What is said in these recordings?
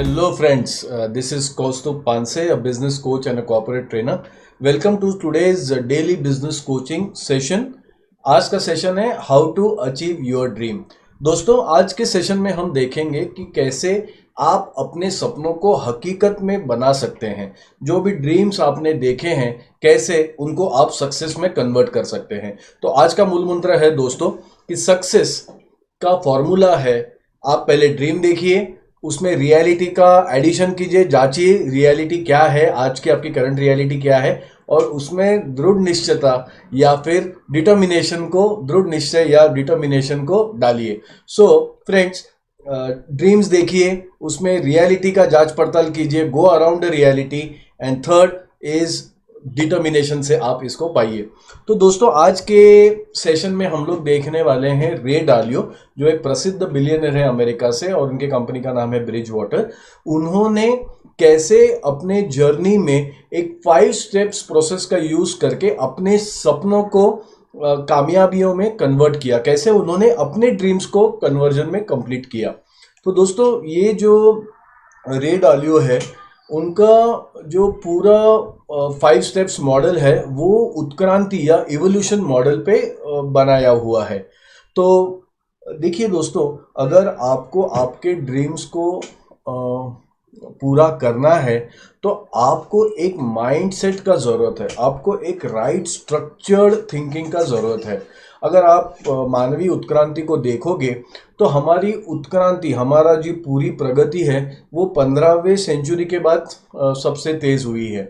Hello, friends. This is Kaustubh Panse, a business coach and a corporate trainer. Welcome to today's daily business coaching session. आज का session है how to achieve your dream. दोस्तों, आज के session में हम देखेंगे कि कैसे आप अपने सपनों को हकीकत में बना सकते हैं. जो भी ड्रीम्स आपने देखे हैं, कैसे उनको आप सक्सेस में कन्वर्ट कर सकते हैं. तो आज का मूल मंत्र है दोस्तों कि सक्सेस का फॉर्मूला है, आप पहले ड्रीम देखिए, उसमें रियलिटी का एडिशन कीजिए, जांचिए रियलिटी क्या है, आज की आपकी करंट रियलिटी क्या है, और उसमें दृढ़ निश्चयता या फिर डिटर्मिनेशन को, दृढ़ निश्चय या डिटर्मिनेशन को डालिए. सो फ्रेंड्स, ड्रीम्स देखिए, उसमें रियलिटी का जांच पड़ताल कीजिए, go around the reality, and third is determination से आप इसको पाइए. तो दोस्तों, आज के सेशन में हम लोग देखने वाले हैं रे डालियो, जो एक प्रसिद्ध बिलियनर है अमेरिका से, और उनके कंपनी का नाम है ब्रिज वाटर. उन्होंने कैसे अपने जर्नी में एक 5 स्टेप्स प्रोसेस का यूज करके अपने सपनों को कामयाबियों में कन्वर्ट किया, कैसे उन्होंने अपने ड्रीम्स को कन्वर्जन में कंप्लीट किया. तो दोस्तों, ये जो रे डालियो है, उनका जो पूरा 5 स्टेप्स मॉडल है वो उत्क्रांति या इवोल्यूशन मॉडल पे बनाया हुआ है. तो देखिए दोस्तों, अगर आपको आपके ड्रीम्स को पूरा करना है तो आपको एक माइंडसेट का ज़रूरत है, आपको एक राइट स्ट्रक्चर्ड थिंकिंग का ज़रूरत है. अगर आप मानवीय उत्क्रांति को देखोगे तो हमारी उत्क्रांति, हमारा जो पूरी प्रगति है वो 15वीं सेंचुरी के बाद सबसे तेज़ हुई है.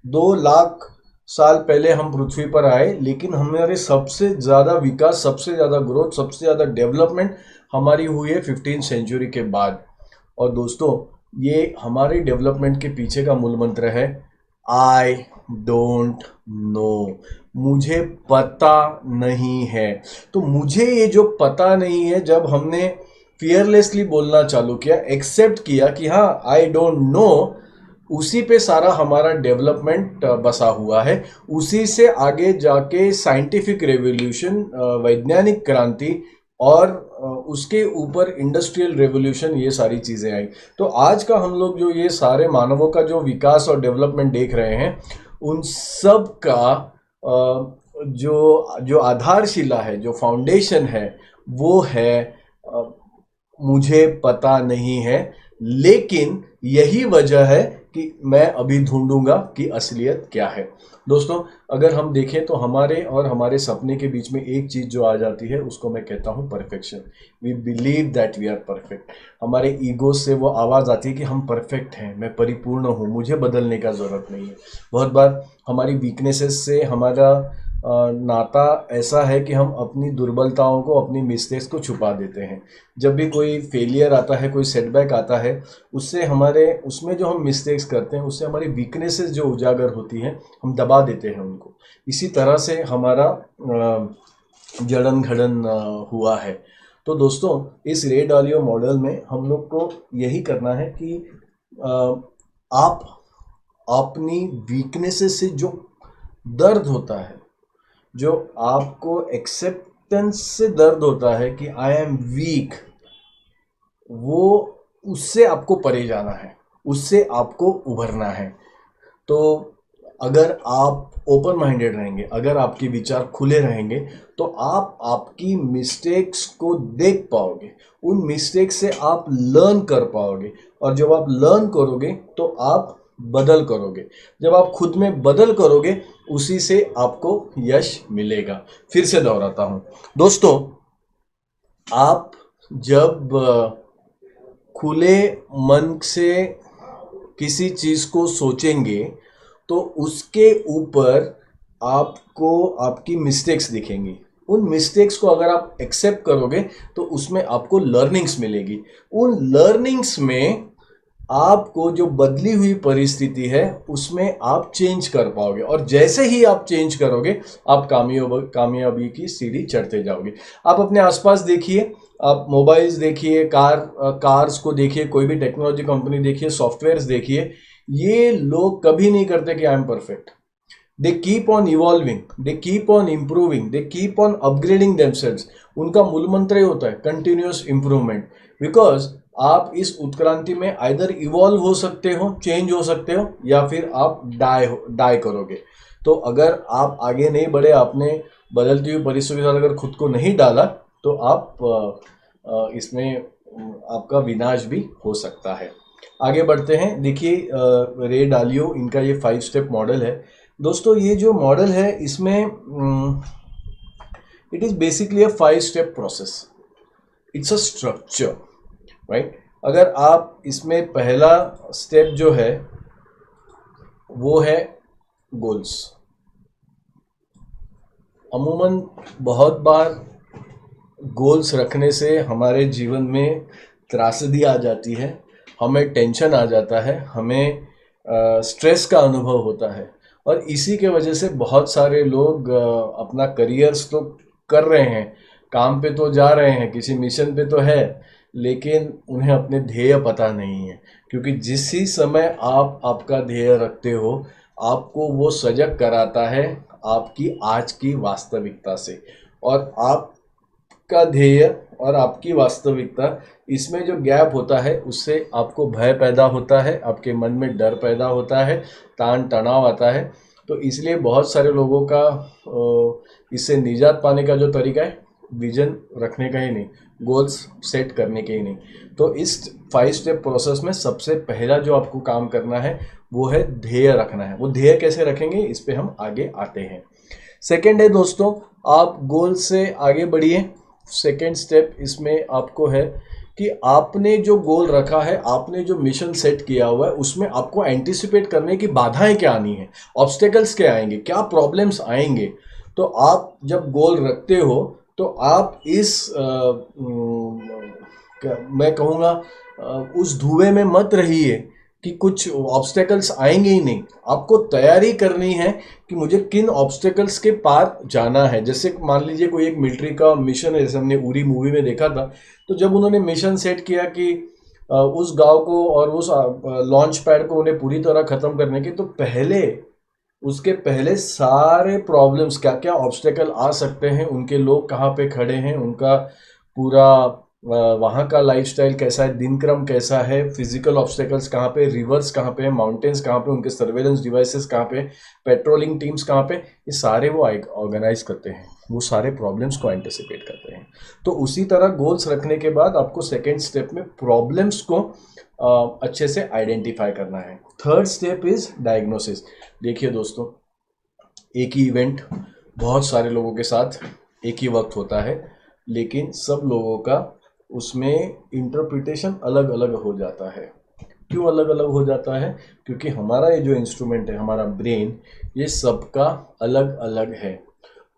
2 लाख साल पहले हम पृथ्वी पर आए, लेकिन हमारे सबसे ज़्यादा विकास, सबसे ज़्यादा ग्रोथ, सबसे ज़्यादा डेवलपमेंट हमारी हुई है 15वीं सेंचुरी के बाद. और दोस्तों, ये हमारे डेवलपमेंट के पीछे का मूल मंत्र है आई डोंट नो. मुझे पता नहीं है. तो मुझे ये जो पता नहीं है, जब हमने फियरलेसली बोलना चालू किया, एक्सेप्ट किया कि हाँ आई डोंट नो, उसी पे सारा हमारा डेवलपमेंट बसा हुआ है. उसी से आगे जाके साइंटिफिक रेवोल्यूशन, वैज्ञानिक क्रांति, और उसके ऊपर इंडस्ट्रियल रेवोल्यूशन, ये सारी चीज़ें आई. तो आज का हम लोग जो ये सारे मानवों का जो विकास और डेवलपमेंट देख रहे हैं, उन सब का जो आधारशिला है, जो फाउंडेशन है, वो है मुझे पता नहीं है. लेकिन यही वजह है कि मैं अभी ढूंढूंगा कि असलियत क्या है. दोस्तों, अगर हम देखें तो हमारे और हमारे सपने के बीच में एक चीज़ जो आ जाती है, उसको मैं कहता हूँ perfection. We believe that we are perfect. हमारे ईगो से वो आवाज़ आती है कि हम परफेक्ट हैं, मैं परिपूर्ण हूँ, मुझे बदलने का ज़रूरत नहीं है. बहुत बार हमारी वीकनेसेस से हमारा नाता ऐसा है कि हम अपनी दुर्बलताओं को, अपनी मिस्टेक्स को छुपा देते हैं. जब भी कोई फेलियर आता है, कोई सेटबैक आता है, उसमें जो हम मिस्टेक्स करते हैं, उससे हमारी वीकनेसेस जो उजागर होती हैं, हम दबा देते हैं उनको. इसी तरह से हमारा जड़न घड़न हुआ है. तो दोस्तों, इस रे डालियो मॉडल में हम लोग को यही करना है कि आप अपनी वीकनेसेस से जो दर्द होता है, जो आपको एक्सेप्टेंस से दर्द होता है कि आई एम वीक, वो उससे आपको परे जाना है, उससे आपको उभरना है. तो अगर आप ओपन माइंडेड रहेंगे, अगर आपके विचार खुले रहेंगे, तो आप आपकी मिस्टेक्स को देख पाओगे, उन मिस्टेक्स से आप लर्न कर पाओगे, और जब आप लर्न करोगे तो आप बदल करोगे. जब आप खुद में बदल करोगे, उसी से आपको यश मिलेगा. फिर से दोहराता हूं दोस्तों, आप जब खुले मन से किसी चीज को सोचेंगे तो उसके ऊपर आपको आपकी मिस्टेक्स दिखेंगी. उन मिस्टेक्स को अगर आप एक्सेप्ट करोगे तो उसमें आपको लर्निंग्स मिलेगी. उन लर्निंग्स में आपको जो बदली हुई परिस्थिति है, उसमें आप चेंज कर पाओगे, और जैसे ही आप चेंज करोगे, आप कामयाबी की सीढ़ी चढ़ते जाओगे. आप अपने आसपास देखिए, आप मोबाइल्स देखिए, कार्स को देखिए, कोई भी टेक्नोलॉजी कंपनी देखिए, सॉफ्टवेयर्स देखिए, ये लोग कभी नहीं करते कि I am perfect. They keep on evolving, they keep on improving, they keep on upgrading themselves. उनका मूल मंत्र ही होता है कंटिन्यूअस इम्प्रूवमेंट। बिकॉज आप इस उत्क्रांति में आइदर इवॉल्व हो सकते हो, चेंज हो सकते हो, या फिर आप डाई करोगे। तो अगर आप आगे नहीं बढ़े, आपने बदलती हुई परिस्थितियों के साथ अगर खुद को नहीं डाला, तो आप इसमें आपका विनाश भी हो सकता है। आगे बढ़ते हैं। देखिए रे डालियो, इनका ये 5 स्टेप मॉडल है। दोस्तों ये जो मॉडल है इसमें it is basically a 5 step process, it's a structure, right. अगर आप इसमें पहला स्टेप जो है वो है गोल्स। अमूमन बहुत बार गोल्स रखने से हमारे जीवन में त्रासदी आ जाती है, हमें टेंशन आ जाता है, हमें स्ट्रेस का अनुभव होता है, और इसी के वजह से बहुत सारे लोग अपना करियर्स तो कर रहे हैं, काम पे तो जा रहे हैं, किसी मिशन पे तो है, लेकिन उन्हें अपने ध्येय पता नहीं है। क्योंकि जिस ही समय आप आपका ध्येय रखते हो, आपको वो सजग कराता है आपकी आज की वास्तविकता से। और आपका ध्येय और आपकी वास्तविकता, इसमें जो गैप होता है उससे आपको भय पैदा होता है, आपके मन में डर पैदा होता है, तान तनाव आता है। तो इसलिए बहुत सारे लोगों का इससे निजात पाने का जो तरीका है, विजन रखने का ही नहीं, गोल्स सेट करने के ही नहीं। तो इस 5 स्टेप प्रोसेस में सबसे पहला जो आपको काम करना है वो है ध्येय रखना है। वो ध्येय कैसे रखेंगे, इस पे हम आगे आते हैं। सेकेंड है दोस्तों, आप गोल से आगे बढ़िए। सेकेंड स्टेप इसमें आपको है कि आपने जो गोल रखा है, आपने जो मिशन सेट किया हुआ है, उसमें आपको एंटिसिपेट करने की बाधाएं क्या आनी है, ऑब्स्टेकल्स क्या आएंगे, क्या प्रॉब्लम्स आएंगे। तो आप जब गोल रखते हो तो आप मैं कहूँगा उस धुएं में मत रहिए कि कुछ ऑब्स्टेकल्स आएंगे ही नहीं। आपको तैयारी करनी है कि मुझे किन ऑब्स्टेकल्स के पार जाना है। जैसे मान लीजिए कोई एक मिलिट्री का मिशन है, जैसे हमने उरी मूवी में देखा था। तो जब उन्होंने मिशन सेट किया कि उस गांव को और उस लॉन्च पैड को उन्हें पूरी तरह ख़त्म करने की, तो उसके पहले सारे प्रॉब्लम्स, क्या क्या ऑब्स्टेकल आ सकते हैं, उनके लोग कहाँ पे खड़े हैं, उनका पूरा वहाँ का लाइफस्टाइल कैसा है, दिनक्रम कैसा है, फिजिकल ऑब्स्टेकल्स कहाँ पे, रिवर्स कहाँ पे, माउंटेन्स कहाँ पे, उनके सर्वेलेंस डिवाइसेस कहाँ पे, पेट्रोलिंग टीम्स कहाँ पे, ये सारे वो ऑर्गेनाइज करते हैं, वो सारे प्रॉब्लम्स को एंटिसिपेट करते हैं। तो उसी तरह गोल्स रखने के बाद आपको सेकेंड स्टेप में प्रॉब्लम्स को अच्छे से आइडेंटिफाई करना है। Third step is diagnosis. देखिए दोस्तों, एक ही इवेंट बहुत सारे लोगों के साथ एक ही वक्त होता है, लेकिन सब लोगों का उसमें इंटरप्रिटेशन अलग अलग हो जाता है। क्यों अलग अलग हो जाता है? क्योंकि हमारा ये जो इंस्ट्रूमेंट है, हमारा ब्रेन, ये सबका अलग अलग है।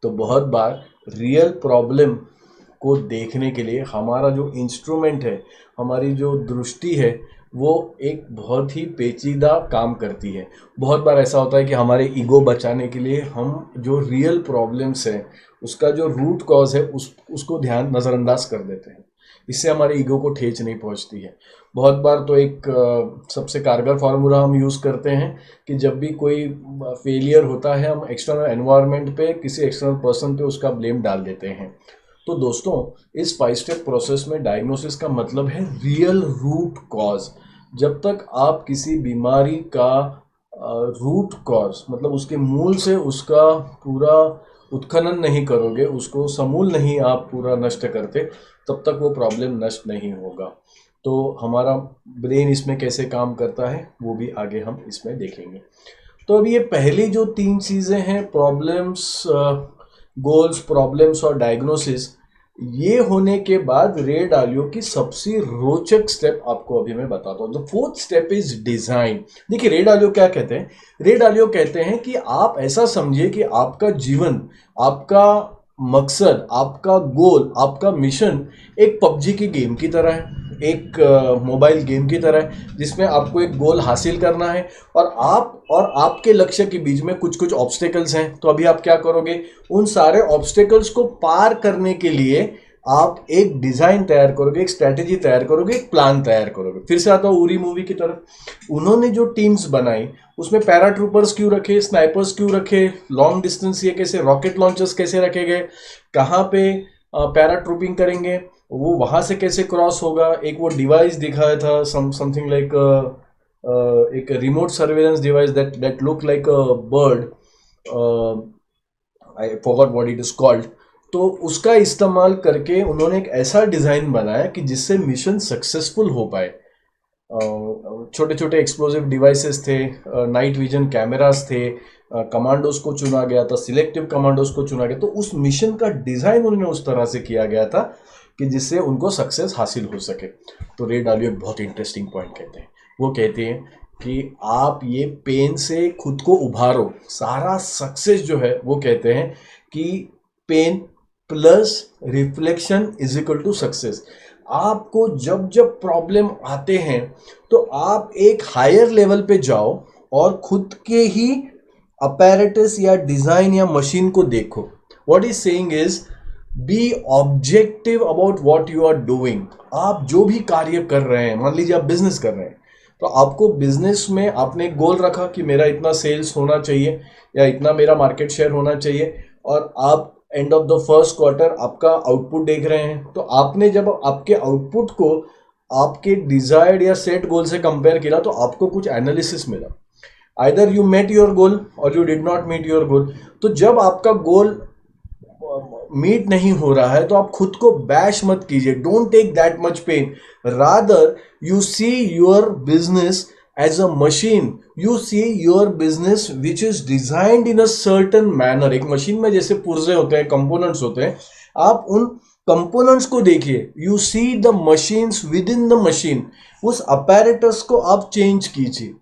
तो बहुत बार रियल प्रॉब्लम को देखने के लिए हमारा जो इंस्ट्रूमेंट है, हमारी जो दृष्टि है, वो एक बहुत ही पेचीदा काम करती है। बहुत बार ऐसा होता है कि हमारे ईगो बचाने के लिए हम जो रियल प्रॉब्लम्स हैं, उसका जो रूट कॉज है, उसको नज़रअंदाज कर देते हैं। इससे हमारे ईगो को ठेच नहीं पहुंचती है। बहुत बार तो एक सबसे कारगर फार्मूला हम यूज़ करते हैं कि जब भी कोई फेलियर होता है, हम एक्सटर्नल एनवायरनमेंट पे, किसी एक्सटर्नल पर्सन पे उसका ब्लेम डाल देते हैं। तो दोस्तों, इस 5 स्टेप प्रोसेस में डायग्नोसिस का मतलब है रियल रूट कॉज। जब तक आप किसी बीमारी का रूट कॉज, मतलब उसके मूल से उसका पूरा उत्खनन नहीं करोगे, उसको समूल नहीं आप पूरा नष्ट करते, तब तक वो प्रॉब्लम नष्ट नहीं होगा। तो हमारा ब्रेन इसमें कैसे काम करता है वो भी आगे हम इसमें देखेंगे। तो अब ये पहली जो 3 चीज़ें हैं, प्रॉब्लम्स, गोल्स, प्रॉब्लम्स और डायग्नोसिस, ये होने के बाद रे डालियो की सबसे रोचक स्टेप आपको अभी मैं बताता हूँ। The fourth step is design. देखिए रे डालियो क्या कहते हैं? रे डालियो कहते हैं कि आप ऐसा समझिए कि आपका जीवन, आपका मकसद, आपका गोल, आपका मिशन एक पबजी की गेम की तरह है, एक मोबाइल गेम की तरह है, जिसमें आपको एक गोल हासिल करना है और आपके लक्ष्य के बीच में कुछ कुछ ऑब्स्टेकल्स हैं। तो अभी आप क्या करोगे? उन सारे ऑब्स्टेकल्स को पार करने के लिए आप एक डिजाइन तैयार करोगे, एक स्ट्रेटेजी तैयार करोगे, एक प्लान तैयार करोगे। फिर से आता हूँ उरी मूवी की तरफ। उन्होंने जो टीम्स बनाई उसमें पैराट्रूपर्स क्यों रखे, स्नाइपर्स क्यों रखे, लॉन्ग डिस्टेंस ये कैसे, रॉकेट लॉन्चर्स कैसे रखे गए, कहाँ पे पैराट्रूपिंग करेंगे, वो वहां से कैसे क्रॉस होगा। एक वो डिवाइस दिखाया था, समथिंग लाइक एक remote surveillance device that look like a bird, I forgot what it is called. तो उसका इस्तेमाल करके उन्होंने एक ऐसा डिजाइन बनाया कि जिससे मिशन सक्सेसफुल हो पाए। छोटे छोटे एक्सप्लोजिव डिवाइसेस थे, नाइट विजन कैमरास थे, कमांडोज को चुना गया था, सिलेक्टिव कमांडोज को चुना गया। तो उस मिशन का डिजाइन उन्होंने उस तरह से किया गया था कि जिससे उनको सक्सेस हासिल हो सके। तो रे डालियो एक बहुत इंटरेस्टिंग पॉइंट कहते हैं। वो कहते हैं कि आप ये पेन से खुद को उभारो। सारा सक्सेस जो है वो कहते हैं कि pain plus reflection is equal to success. आपको जब जब प्रॉब्लम आते हैं तो आप एक हायर लेवल पे जाओ और खुद के ही अपैरेटस या डिजाइन या मशीन को देखो। What is saying is be objective about what you are doing. आप जो भी कार्य कर रहे हैं, मान लीजिए आप बिजनेस कर रहे हैं, तो आपको बिजनेस में आपने एक गोल रखा कि मेरा इतना सेल्स होना चाहिए या इतना मेरा मार्केट शेयर होना चाहिए, और आप end of the first quarter आपका आउटपुट देख रहे हैं। तो आपने जब आपके आउटपुट को आपके डिजायर्ड या सेट गोल से कंपेयर किया तो आपको कुछ एनालिसिस मिला। Either you met your goal और you did not meet your goal. तो जब आपका गोल मीट नहीं हो रहा है तो आप खुद को बैश मत कीजिए, don't take that much pain, rather you see your business as a machine, you see your business which is designed in a certain manner. एक मशीन में जैसे पुर्जे होते हैं, कंपोनेंट्स होते हैं, आप उन कंपोनेंट्स को देखिए, you see the machines with in the machine. उस अपैरेटस को आप चेंज कीजिए।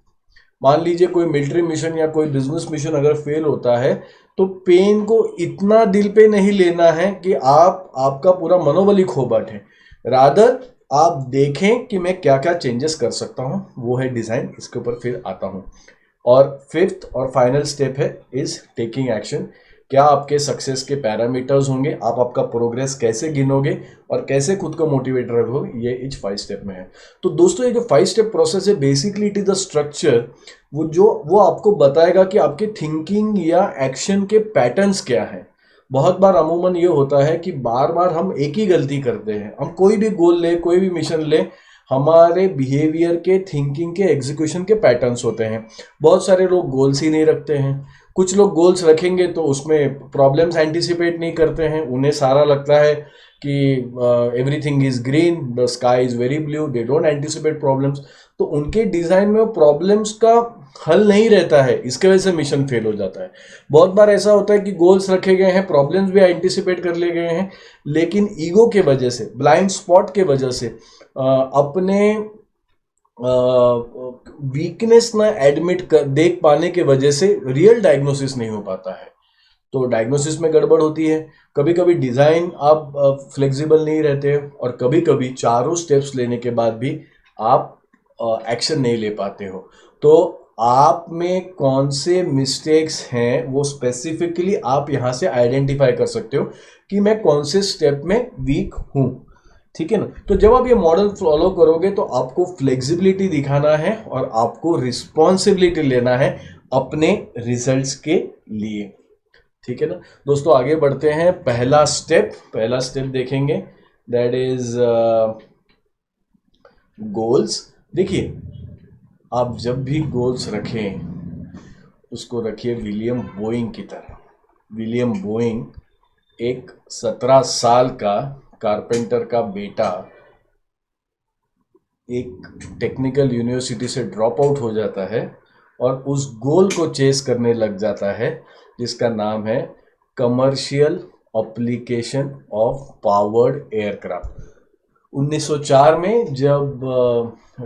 मान लीजिए कोई मिलिट्री मिशन या कोई बिजनेस मिशन अगर फेल होता है तो पेन को इतना दिल पे नहीं लेना है कि आप आपका पूरा मनोबल ही खो बैठे, रादर आप देखें कि मैं क्या क्या चेंजेस कर सकता हूं, वो है डिजाइन। इसके ऊपर फिर आता हूं। और फिफ्थ और फाइनल स्टेप है इज टेकिंग एक्शन। क्या आपके सक्सेस के पैरामीटर्स होंगे, आप आपका प्रोग्रेस कैसे गिनोगे और कैसे खुद को मोटिवेट रखोगे, ये इच 5 स्टेप में है। तो दोस्तों ये जो 5 स्टेप प्रोसेस है, basically it is the structure वो आपको बताएगा कि आपके थिंकिंग या एक्शन के पैटर्न्स क्या हैं। बहुत बार अमूमन ये होता है कि बार बार हम एक ही गलती करते हैं। हम कोई भी गोल ले, कोई भी मिशन ले, हमारे बिहेवियर के, थिंकिंग के, एग्जीक्यूशन के पैटर्न्स होते हैं। बहुत सारे लोग गोल्स ही नहीं रखते हैं। कुछ लोग गोल्स रखेंगे तो उसमें प्रॉब्लम्स एंटिसिपेट नहीं करते हैं। उन्हें सारा लगता है कि everything is green, the sky is very blue, they don't anticipate problems. तो उनके डिजाइन में प्रॉब्लम्स का हल नहीं रहता है, इसके वजह से मिशन फेल हो जाता है। बहुत बार ऐसा होता है कि गोल्स रखे गए हैं, प्रॉब्लम्स भी एंटिसिपेट कर लिए गए हैं, लेकिन ईगो के वजह से, ब्लाइंड स्पॉट के वजह से, अपने वीकनेस ना एडमिट कर देख पाने के वजह से रियल डायग्नोसिस नहीं हो पाता है। तो डायग्नोसिस में गड़बड़ होती है। कभी कभी डिजाइन आप फ्लेक्सिबल नहीं रहते, और कभी कभी चारों स्टेप्स लेने के बाद भी आप एक्शन नहीं ले पाते हो। तो आप में कौन से मिस्टेक्स हैं वो स्पेसिफिकली आप यहाँ से आइडेंटिफाई कर सकते हो कि मैं कौन से स्टेप में वीक हूँ। ठीक है ना। तो जब आप ये मॉडल फॉलो करोगे तो आपको फ्लेक्सिबिलिटी दिखाना है और आपको रिस्पॉन्सिबिलिटी लेना है अपने रिजल्ट्स के लिए। ठीक है ना दोस्तों, आगे बढ़ते हैं। पहला स्टेप देखेंगे, दैट इज गोल्स। देखिए, आप जब भी गोल्स रखें उसको रखिए विलियम बोइंग की तरह। विलियम बोइंग एक 17 साल का कारपेंटर का बेटा, एक टेक्निकल यूनिवर्सिटी से ड्रॉप आउट हो जाता है और उस गोल को चेस करने लग जाता है जिसका नाम है commercial application of powered aircraft. 1904 में जब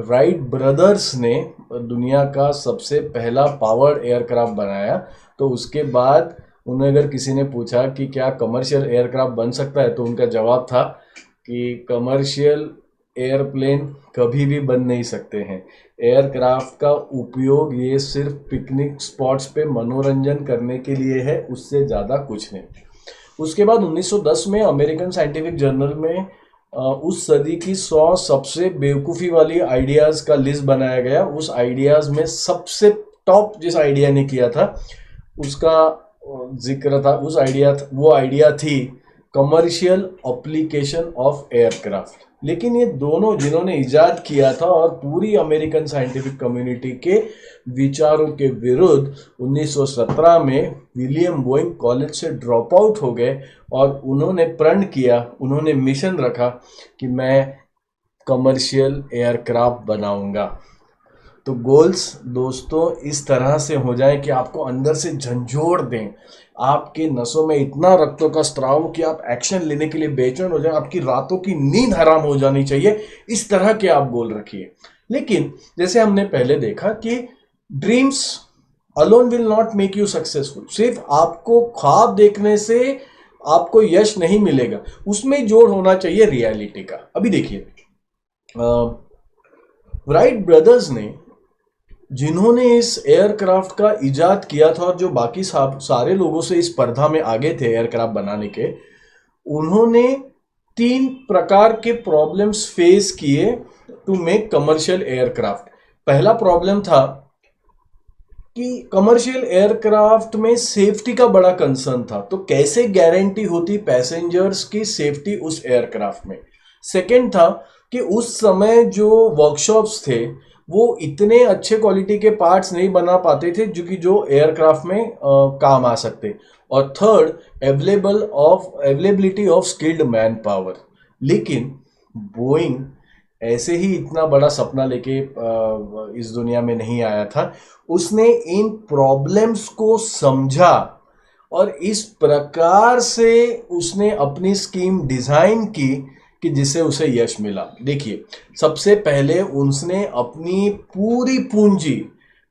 राइट ब्रदर्स ने दुनिया का सबसे पहला पावर्ड एयरक्राफ्ट बनाया, तो उसके बाद उन्हें अगर किसी ने पूछा कि क्या कमर्शियल एयरक्राफ्ट बन सकता है, तो उनका जवाब था कि कमर्शियल एयरप्लेन कभी भी बन नहीं सकते हैं। एयरक्राफ्ट का उपयोग ये सिर्फ पिकनिक स्पॉट्स पे मनोरंजन करने के लिए है, उससे ज़्यादा कुछ नहीं। उसके बाद 1910 में अमेरिकन साइंटिफिक जर्नल में उस सदी की 100 सबसे बेवकूफ़ी वाली आइडियाज़ का लिस्ट बनाया गया। उस आइडियाज़ में सबसे टॉप जिस आइडिया ने किया था उसका जिक्र था, वो आइडिया थी कमर्शियल एप्लीकेशन ऑफ एयरक्राफ्ट। लेकिन ये दोनों जिन्होंने इजाद किया था और पूरी अमेरिकन साइंटिफिक कम्युनिटी के विचारों के विरुद्ध 1917 में विलियम बोइंग कॉलेज से ड्रॉप आउट हो गए और उन्होंने प्रण किया, उन्होंने मिशन रखा कि मैं कमर्शियल एयरक्राफ्ट बनाऊंगा। तो गोल्स दोस्तों इस तरह से हो जाए कि आपको अंदर से झंझोड़ दें, आपके नसों में इतना रक्तों का स्त्राव हो कि आप एक्शन लेने के लिए बेचैन हो जाए, आपकी रातों की नींद हराम हो जानी चाहिए। इस तरह के आप गोल रखिए। लेकिन जैसे हमने पहले देखा कि dreams alone will not make you successful. सिर्फ आपको ख्वाब देखने से आपको यश नहीं मिलेगा, उसमें जोड़ होना चाहिए रियलिटी का। अभी देखिए, राइट ब्रदर्स ने, जिन्होंने इस एयरक्राफ्ट का इजाद किया था और जो बाकी सारे लोगों से इस स्पर्धा में आगे थे एयरक्राफ्ट बनाने के, उन्होंने 3 प्रकार के प्रॉब्लम्स फेस किए टू मेक कमर्शियल एयरक्राफ्ट। पहला प्रॉब्लम था कि कमर्शियल एयरक्राफ्ट में सेफ्टी का बड़ा कंसर्न था, तो कैसे गारंटी होती पैसेंजर्स की सेफ्टी उस एयरक्राफ्ट में। सेकंड था कि उस समय जो वर्कशॉप्स थे वो इतने अच्छे क्वालिटी के पार्ट्स नहीं बना पाते थे जो एयरक्राफ्ट में काम आ सकते। और third, availability of skilled man power. लेकिन बोइंग ऐसे ही इतना बड़ा सपना लेके इस दुनिया में नहीं आया था। उसने इन प्रॉब्लम्स को समझा और इस प्रकार से उसने अपनी स्कीम डिजाइन की कि जिससे उसे यश मिला। देखिए, सबसे पहले उसने अपनी पूरी पूंजी,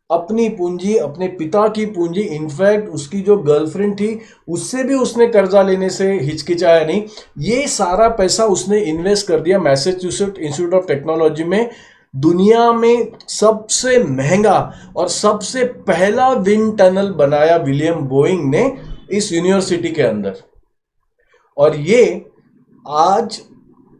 अपने पिता की पूंजी, इनफैक्ट उसकी जो गर्लफ्रेंड थी उससे भी उसने कर्जा लेने से हिचकिचाया नहीं। ये सारा पैसा उसने इन्वेस्ट कर दिया मैसेच्यूसेट्स इंस्टीट्यूट ऑफ टेक्नोलॉजी में। दुनिया में सबसे महंगा और सबसे पहला विंड टनल बनाया विलियम बोइंग ने इस यूनिवर्सिटी के अंदर। और ये आज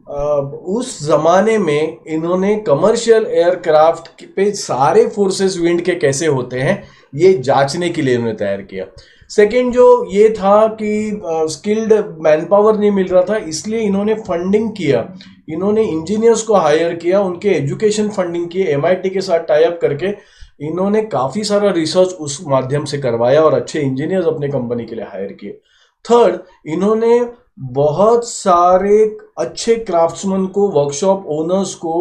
उस जमाने में इन्होंने कमर्शियल एयरक्राफ्ट पे सारे फोर्सेस विंड के कैसे होते हैं ये जांचने के लिए इन्होंने तैयार किया। सेकंड जो ये था कि स्किल्ड मैन पावर नहीं मिल रहा था, इसलिए इन्होंने फंडिंग किया, इन्होंने इंजीनियर्स को हायर किया, उनके एजुकेशन फंडिंग की, MIT के साथ टाई अप करके इन्होंने काफ़ी सारा रिसर्च उस माध्यम से करवाया और अच्छे इंजीनियर्स अपने कंपनी के लिए हायर किए। थर्ड, इन्होंने बहुत सारे अच्छे क्राफ्ट्समैन को, वर्कशॉप ओनर्स को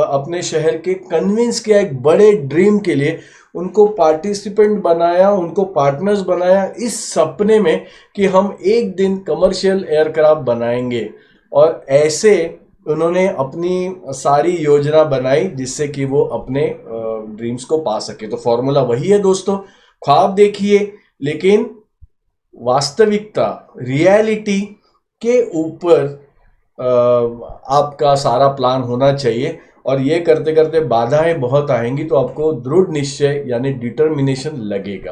अपने शहर के कन्विंस किया एक बड़े ड्रीम के लिए, उनको पार्टिसिपेंट बनाया, उनको पार्टनर्स बनाया इस सपने में कि हम एक दिन कमर्शियल एयरक्राफ्ट बनाएंगे। और ऐसे उन्होंने अपनी सारी योजना बनाई जिससे कि वो अपने ड्रीम्स को पा सके। तो फॉर्मूला वही है दोस्तों, ख्वाब देखिए लेकिन वास्तविकता, रियलिटी के ऊपर आपका सारा प्लान होना चाहिए। और ये करते करते बाधाएं बहुत आएंगी तो आपको दृढ़ निश्चय यानी डिटर्मिनेशन लगेगा,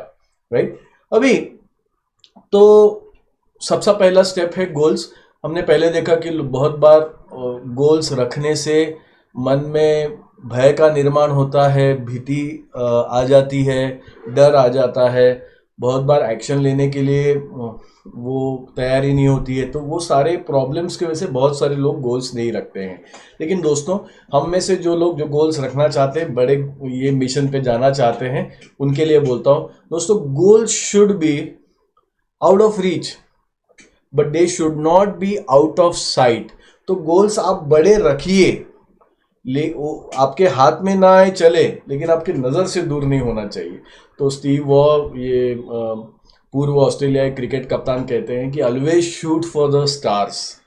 राइट। अभी तो सबसे पहला स्टेप है गोल्स। हमने पहले देखा कि बहुत बार गोल्स रखने से मन में भय का निर्माण होता है, भीति आ जाती है, डर आ जाता है, बहुत बार एक्शन लेने के लिए वो तैयारी नहीं होती है। तो वो सारे प्रॉब्लम्स की वजह से बहुत सारे लोग गोल्स नहीं रखते हैं। लेकिन दोस्तों, हम में से जो लोग जो गोल्स रखना चाहते हैं, बड़े ये मिशन पे जाना चाहते हैं, उनके लिए बोलता हूँ दोस्तों, goals should be out of reach but they should not be out of site. तो गोल्स आप बड़े रखिए, आपके हाथ में ना आए चले, लेकिन आपकी नज़र से दूर नहीं होना चाहिए। तो स्टीव वॉ, ये पूर्व ऑस्ट्रेलियाई क्रिकेट कप्तान, कहते हैं कि always shoot for the stars,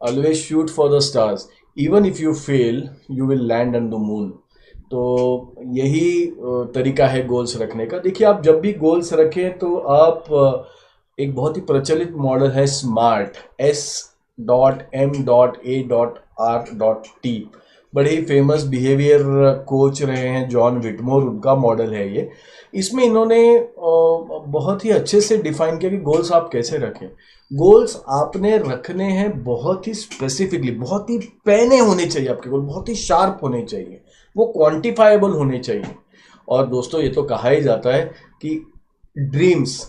always shoot for the stars, even if you fail you will land on the moon. तो यही तरीका है गोल्स रखने का। देखिए, आप जब भी गोल्स रखें तो आप एक बहुत ही प्रचलित मॉडल है स्मार्ट, S.M.A.R.T, बड़े ही फेमस बिहेवियर कोच रहे हैं जॉन विटमोर, उनका मॉडल है ये। इसमें इन्होंने बहुत ही अच्छे से डिफाइन किया कि गोल्स आप कैसे रखें। गोल्स आपने रखने हैं बहुत ही स्पेसिफिकली, बहुत ही पैने होने चाहिए आपके गोल, बहुत ही शार्प होने चाहिए, वो क्वांटिफाइबल होने चाहिए। और दोस्तों ये तो कहा ही जाता है कि dreams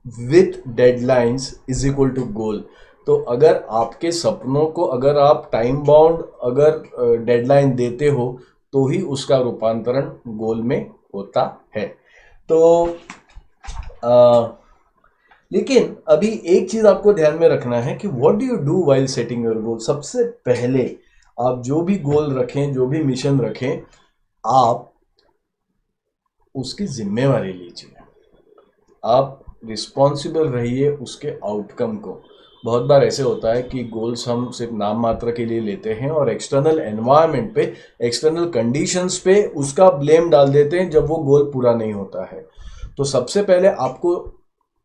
with deadlines is equal to goal. तो अगर आपके सपनों को अगर आप टाइम बाउंड अगर डेडलाइन देते हो तो ही उसका रूपांतरण गोल में होता है। तो लेकिन अभी एक चीज आपको ध्यान में रखना है कि what do you do while setting your goal. सबसे पहले आप जो भी गोल रखें, जो भी मिशन रखें, आप उसकी जिम्मेवारी लीजिए, आप रिस्पॉन्सिबल रहिए उसके आउटकम को। बहुत बार ऐसे होता है कि गोल्स हम सिर्फ नाम मात्र के लिए लेते हैं और एक्सटर्नल एनवायरनमेंट पे, एक्सटर्नल कंडीशंस पे उसका ब्लेम डाल देते हैं जब वो गोल पूरा नहीं होता है। तो सबसे पहले आपको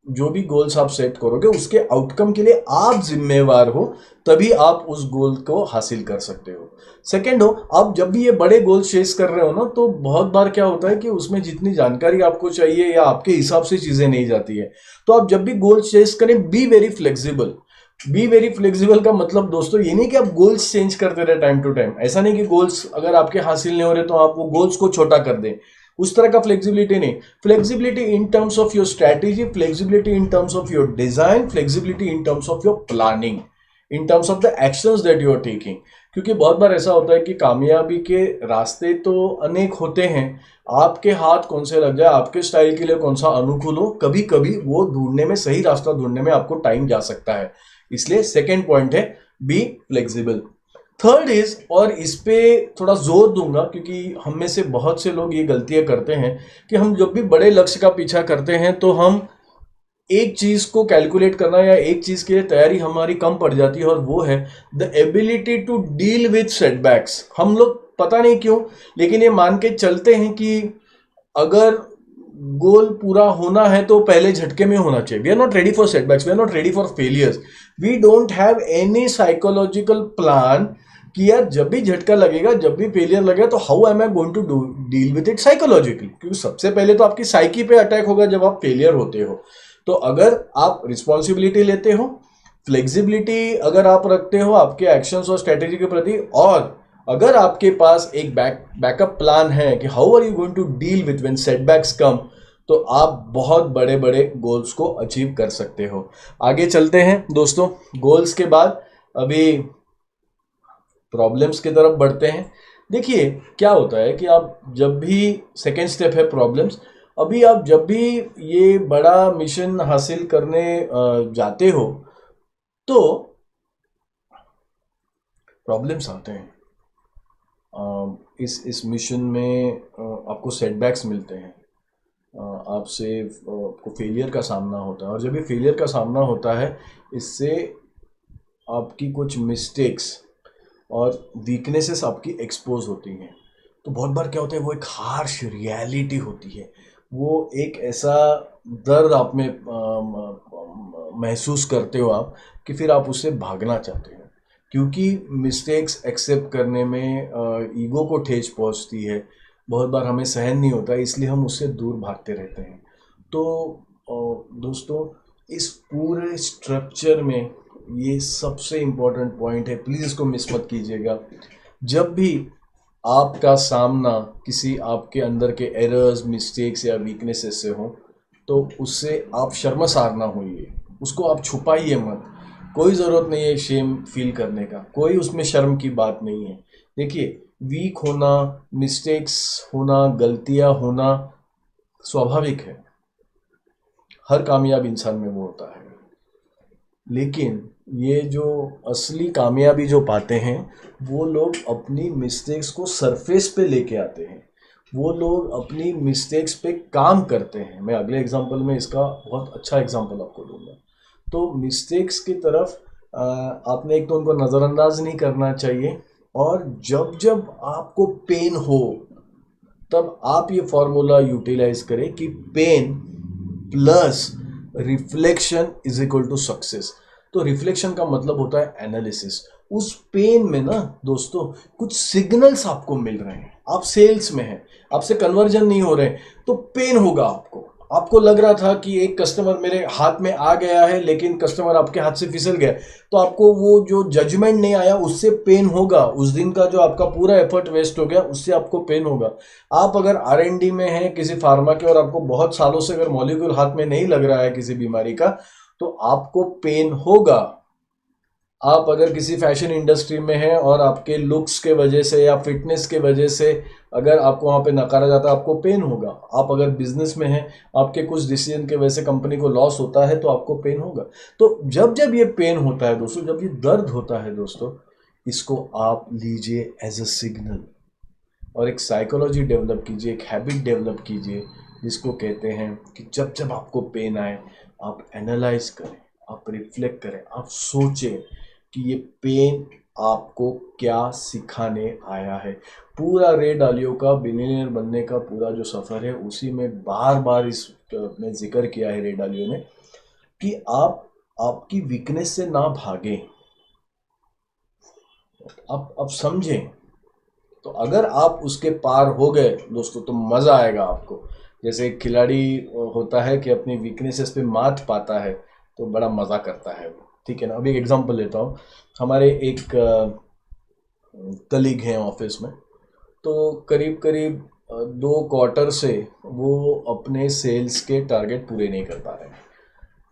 जो भी गोल्स आप सेट करोगे उसके आउटकम के लिए आप जिम्मेवार हो, तभी आप उस गोल को हासिल कर सकते हो। सेकेंड हो, आप जब भी ये बड़े गोल चेस कर रहे हो ना, तो बहुत बार क्या होता है कि उसमें जितनी जानकारी आपको चाहिए या आपके हिसाब से चीजें नहीं जाती है। तो आप जब भी गोल चेस करें, be very flexible. Be very flexible का मतलब दोस्तों ये नहीं कि आप गोल्स चेंज करते रहे टाइम टू टाइम। ऐसा नहीं कि गोल्स अगर आपके हासिल नहीं हो रहे तो आप वो गोल्स को छोटा कर दें, उस तरह का फ्लेक्सिबिलिटी नहीं। Flexibility in terms of your strategy, flexibility in terms of your design, flexibility in terms of your planning, in terms of the actions that you are taking. क्योंकि बहुत बार ऐसा होता है कि कामयाबी के रास्ते तो अनेक होते हैं, आपके हाथ कौन से लग जाए, आपके स्टाइल के लिए कौन सा अनुकूल हो, कभी कभी वो ढूंढने में, सही रास्ता ढूंढने में आपको टाइम जा सकता है। इसलिए सेकेंड पॉइंट है बी फ्लेक्सिबल। थर्ड इज, और इस पे थोड़ा जोर दूंगा क्योंकि हम में से बहुत से लोग ये गलतियां करते हैं कि हम जब भी बड़े लक्ष्य का पीछा करते हैं तो हम एक चीज को कैलकुलेट करना या एक चीज के लिए तैयारी हमारी कम पड़ जाती है, और वो है the ability to deal with setbacks. हम लोग पता नहीं क्यों लेकिन ये मान के चलते हैं कि अगर गोल पूरा होना है तो पहले झटके में होना चाहिए। We are not ready for setbacks, we are not ready for failures, we don't have any psychological plan कि यार जब भी झटका लगेगा, जब भी फेलियर लगेगा, तो how am I going to deal with it psychologically. क्योंकि सबसे पहले तो आपकी साइकी पे अटैक होगा जब आप फेलियर होते हो। तो अगर आप रिस्पॉन्सिबिलिटी लेते हो, फ्लेक्सिबिलिटी अगर आप रखते हो आपके एक्शंस और स्ट्रेटेजी के प्रति, और अगर आपके पास एक बैकअप प्लान है कि how are you going to deal with when setbacks come, तो आप बहुत बड़े बड़े गोल्स को अचीव कर सकते हो। आगे चलते हैं दोस्तों, गोल्स के बाद अभी प्रॉब्लम्स की तरफ बढ़ते हैं। देखिए क्या होता है कि आप जब भी, सेकेंड स्टेप है प्रॉब्लम्स। अभी आप जब भी ये बड़ा मिशन हासिल करने जाते हो तो प्रॉब्लम्स आते हैं। इस मिशन में आपको सेटबैक्स मिलते हैं, आपसे आपको फेलियर का सामना होता है, और जब भी फेलियर का सामना होता है इससे आपकी कुछ मिस्टेक्स और वीकनेसेस आपकी एक्सपोज होती हैं। तो बहुत बार क्या होता है, वो एक हार्श रियलिटी होती है, वो एक ऐसा दर्द आप में महसूस करते हो आप, कि फिर आप उससे भागना चाहते हो। क्योंकि मिस्टेक्स एक्सेप्ट करने में ईगो को ठेस पहुंचती है, बहुत बार हमें सहन नहीं होता, इसलिए हम उससे दूर भागते रहते हैं। तो दोस्तों इस पूरे स्ट्रक्चर में ये सबसे इम्पोर्टेंट पॉइंट है, प्लीज़ इसको मिस मत कीजिएगा। जब भी आपका सामना किसी आपके अंदर के एरर्स, मिस्टेक्स या वीकनेसेस से हो, तो उससे आप शर्मसार ना होइए, उसको आप छुपाइए मत। कोई ज़रूरत नहीं है शेम फील करने का, कोई उसमें शर्म की बात नहीं है। देखिए, वीक होना, मिस्टेक्स होना, गलतियां होना स्वाभाविक है, हर कामयाब इंसान में वो होता है। लेकिन ये जो असली कामयाबी जो पाते हैं, वो लोग अपनी मिस्टेक्स को सरफेस पे लेके आते हैं, वो लोग अपनी मिस्टेक्स पे काम करते हैं। मैं अगले एग्जांपल में इसका बहुत अच्छा एग्जांपल आपको दूंगा। तो मिस्टेक्स की तरफ आपने एक तो उनको नज़रअंदाज नहीं करना चाहिए, और जब जब आपको पेन हो तब आप ये फॉर्मूला यूटिलाइज करें कि pain plus reflection is equal to success. तो रिफ्लेक्शन का मतलब होता है एनालिसिस। उस पेन में ना दोस्तों कुछ सिग्नल्स आपको मिल रहे हैं, आप सेल्स में हैं, आपसे कन्वर्जन नहीं हो रहे, तो पेन होगा आपको, आपको लग रहा था कि एक कस्टमर मेरे हाथ में आ गया है लेकिन कस्टमर आपके हाथ से फिसल गया, तो आपको वो जो जजमेंट नहीं आया उससे पेन होगा, उस दिन का जो आपका पूरा एफर्ट वेस्ट हो गया उससे आपको पेन होगा। आप अगर R&D में हैं किसी फार्मा के और आपको बहुत सालों से अगर मॉलिक्यूल हाथ में नहीं लग रहा है किसी बीमारी का, तो आपको पेन होगा। आप अगर किसी फैशन इंडस्ट्री में हैं और आपके लुक्स के वजह से या फिटनेस के वजह से अगर आपको वहाँ पे नकारा जाता है, आपको पेन होगा। आप अगर बिजनेस में हैं, आपके कुछ डिसीजन के वजह से कंपनी को लॉस होता है, तो आपको पेन होगा। तो जब जब ये पेन होता है दोस्तों, जब ये दर्द होता है दोस्तों, इसको आप लीजिए एज अ सिग्नल और एक साइकोलॉजी डेवलप कीजिए, एक हैबिट डेवलप कीजिए, जिसको कहते हैं कि जब जब आपको पेन आए आप एनालाइज करें, आप रिफ्लेक्ट करें, आप सोचें कि ये पेन आपको क्या सिखाने आया है। पूरा रे डालियो का बिलियनियर बनने का पूरा जो सफ़र है, उसी में बार बार इस में जिक्र किया है रे डालियो ने कि आप आपकी वीकनेस से ना भागें, आप समझें। तो अगर आप उसके पार हो गए दोस्तों तो मज़ा आएगा आपको। जैसे एक खिलाड़ी होता है कि अपनी वीकनेसेस पे मात पाता है तो बड़ा मज़ा करता है वो, ठीक है ना। अभी एक एग्जांपल लेता हूँ। हमारे एक कलीग हैं ऑफिस में, तो करीब करीब 2 क्वार्टर से वो अपने सेल्स के टारगेट पूरे नहीं कर पा रहे हैं।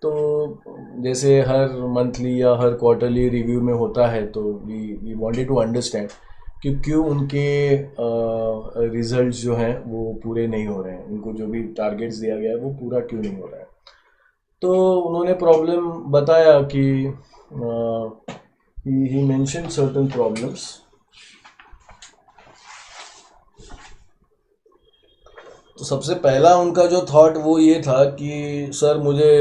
तो जैसे हर मंथली या हर क्वार्टरली रिव्यू में होता है, तो वी वांटेड टू अंडरस्टैंड कि क्यों उनके रिजल्ट्स जो हैं वो पूरे नहीं हो रहे हैं, उनको जो भी टारगेट्स दिया गया है वो पूरा क्यों नहीं हो रहा है। तो उन्होंने प्रॉब्लम बताया कि ही मेंशन सर्टेन प्रॉब्लम्स। तो सबसे पहला उनका जो थॉट वो ये था कि सर मुझे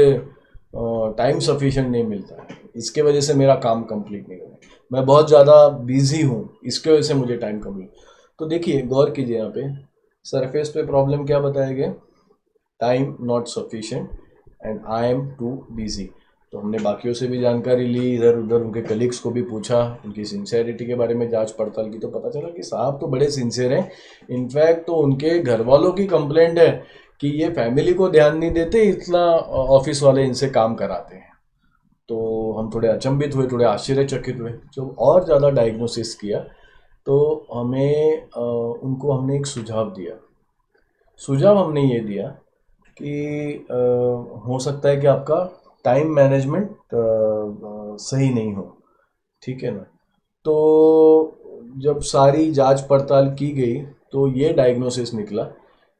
टाइम सफिशिएंट नहीं मिलता है, इसके वजह से मेरा काम कंप्लीट नहीं हो रहा है, मैं बहुत ज़्यादा बिजी हूँ, इसके वजह से मुझे टाइम कम मिल। तो देखिए गौर कीजिए, यहाँ पे सरफेस पे प्रॉब्लम क्या बताया गया, time not sufficient and I am too busy. तो हमने बाकियों से भी जानकारी ली, इधर उधर उनके कलीग्स को भी पूछा, उनकी सिंसेरिटी के बारे में जांच पड़ताल की, तो पता चला कि साहब तो बड़े सिंसियर हैं। इनफैक्ट तो उनके घर वालों की कंप्लेंट है कि ये फैमिली को ध्यान नहीं देते, इतना ऑफिस वाले इनसे काम कराते हैं। तो हम थोड़े अचंभित हुए, थोड़े आश्चर्यचकित हुए। जब और ज़्यादा डायग्नोसिस किया तो हमें उनको हमने एक सुझाव दिया। सुझाव हमने ये दिया कि हो सकता है कि आपका टाइम मैनेजमेंट सही नहीं हो, ठीक है ना। तो जब सारी जांच पड़ताल की गई तो ये डायग्नोसिस निकला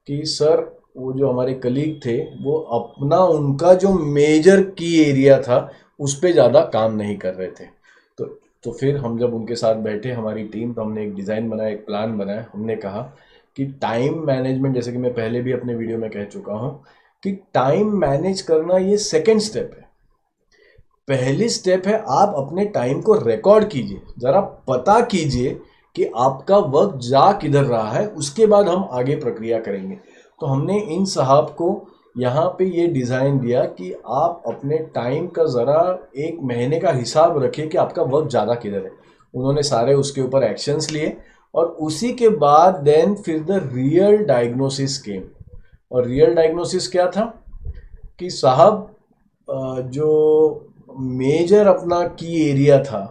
कि सर वो जो हमारे कलीग थे वो अपना उनका जो मेजर की एरिया था उस पे ज़्यादा काम नहीं कर रहे थे। तो तो फिर हम जब उनके साथ बैठे हमारी टीम, तो हमने एक डिज़ाइन बनाया, एक प्लान बनाया। हमने कहा कि टाइम मैनेजमेंट, जैसे कि मैं पहले भी अपने वीडियो में कह चुका हूँ कि टाइम मैनेज करना ये सेकेंड स्टेप है। पहली स्टेप है आप अपने टाइम को रिकॉर्ड कीजिए, ज़रा पता कीजिए कि आपका वक्त जा किधर रहा है, उसके बाद हम आगे प्रक्रिया करेंगे। तो हमने इन साहब को यहाँ पे ये डिज़ाइन दिया कि आप अपने टाइम का ज़रा 1 महीने का हिसाब रखिए कि आपका वक्त ज़्यादा किधर है। उन्होंने सारे उसके ऊपर एक्शंस लिए और उसी के बाद देन फिर द रियल डायग्नोसिस केम। और रियल डायग्नोसिस क्या था कि साहब जो मेजर अपना की एरिया था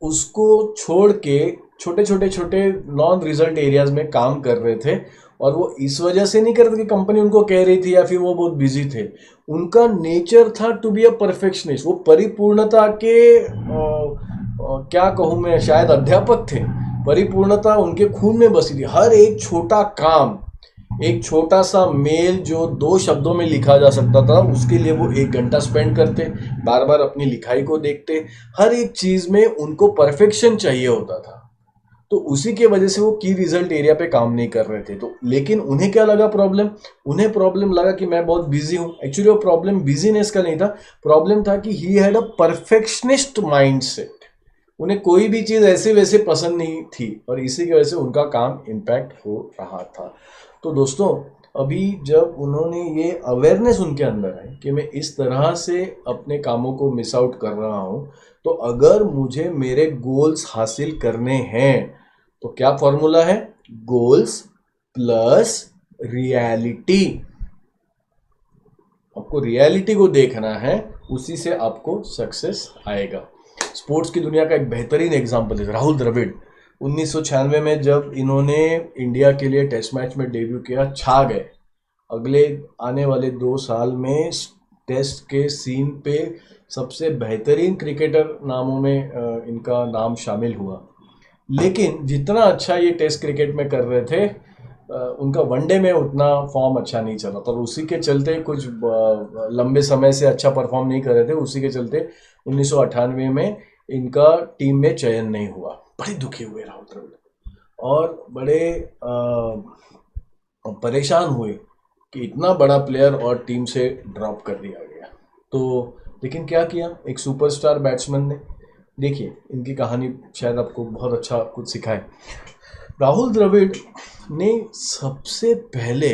उसको छोड़ के छोटे नॉन रिजल्ट एरियाज में काम कर रहे थे। और वो इस वजह से नहीं कर रहे थे कि कंपनी उनको कह रही थी या फिर वो बहुत बिजी थे। उनका नेचर था टू बी अ परफेक्शनिस्ट। वो परिपूर्णता के क्या कहूँ मैं, शायद अध्यापक थे। परिपूर्णता उनके खून में बसी थी। हर एक छोटा काम, एक छोटा सा मेल जो 2 शब्दों में लिखा जा सकता था, उसके लिए वो 1 घंटा स्पेंड करते, बार बार अपनी लिखाई को देखते। हर एक चीज में उनको परफेक्शन चाहिए होता था। तो उसी के वजह से वो की रिजल्ट एरिया पे काम नहीं कर रहे थे। तो लेकिन उन्हें क्या लगा प्रॉब्लम, उन्हें प्रॉब्लम लगा कि मैं बहुत बिजी हूँ। एक्चुअली वो प्रॉब्लम बिजीनेस का नहीं था, प्रॉब्लम था कि he had a perfectionist mindset. उन्हें कोई भी चीज़ ऐसे वैसे पसंद नहीं थी और इसी की वजह से उनका काम इम्पैक्ट हो रहा था। तो दोस्तों, अभी जब उन्होंने ये अवेयरनेस उनके अंदर है कि मैं इस तरह से अपने कामों को मिस आउट कर रहा हूँ, तो अगर मुझे मेरे गोल्स हासिल करने हैं तो क्या फॉर्मूला है, गोल्स प्लस रियलिटी। आपको रियलिटी को देखना है, उसी से आपको सक्सेस आएगा। स्पोर्ट्स की दुनिया का एक बेहतरीन एग्जाम्पल है राहुल द्रविड़। 1996 में जब इन्होंने इंडिया के लिए टेस्ट मैच में डेब्यू किया, छा गए। अगले आने वाले 2 साल में टेस्ट के सीन पे सबसे बेहतरीन क्रिकेटर नामों में इनका नाम शामिल हुआ। लेकिन जितना अच्छा ये टेस्ट क्रिकेट में कर रहे थे, उनका वनडे में उतना फॉर्म अच्छा नहीं चला था, और उसी के चलते कुछ लंबे समय से अच्छा परफॉर्म नहीं कर रहे थे। उसी के चलते 1998 में इनका टीम में चयन नहीं हुआ। बड़े दुखी हुए राहुल द्रविड़, और बड़े परेशान हुए कि इतना बड़ा प्लेयर और टीम से ड्रॉप कर दिया गया। तो लेकिन क्या किया एक सुपरस्टार बैट्समैन ने। देखिए इनकी कहानी शायद आपको बहुत अच्छा कुछ सिखाए। राहुल द्रविड़ ने सबसे पहले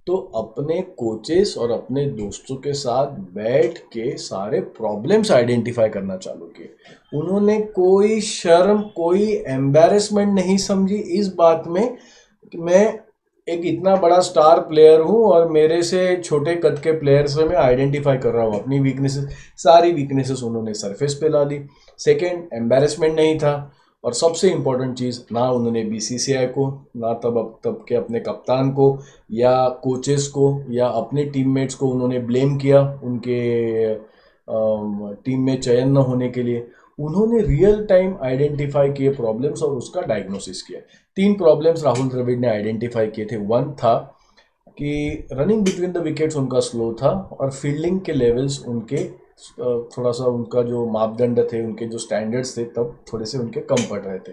तो अपने कोचेस और अपने दोस्तों के साथ बैठ के सारे प्रॉब्लम्स आइडेंटिफाई करना चालू किए। उन्होंने कोई शर्म, कोई एम्बैरेसमेंट नहीं समझी इस बात में कि मैं एक इतना बड़ा स्टार प्लेयर हूँ और मेरे से छोटे कद के प्लेयर से मैं आइडेंटिफाई कर रहा हूँ अपनी वीकनेसेस। सारी वीकनेसेस उन्होंने सरफेस पे ला दी। सेकेंड, एम्बैरेसमेंट नहीं था। और सबसे इम्पोर्टेंट चीज़, ना उन्होंने बीसीसीआई को, ना तब के अपने कप्तान को या कोचेस को या अपने टीममेट्स को उन्होंने ब्लेम किया उनके टीम में चयन न होने के लिए। उन्होंने रियल टाइम आइडेंटिफाई किए प्रॉब्लम्स और उसका डायग्नोसिस किया। 3 प्रॉब्लम्स राहुल द्रविड़ ने आइडेंटिफाई किए थे। वन था कि रनिंग बिटवीन द विकेट्स उनका स्लो था, और फील्डिंग के लेवल्स उनके थोड़ा सा, उनका जो मापदंड थे, उनके जो स्टैंडर्ड्स थे, तब थोड़े से उनके कम पड़ रहे थे।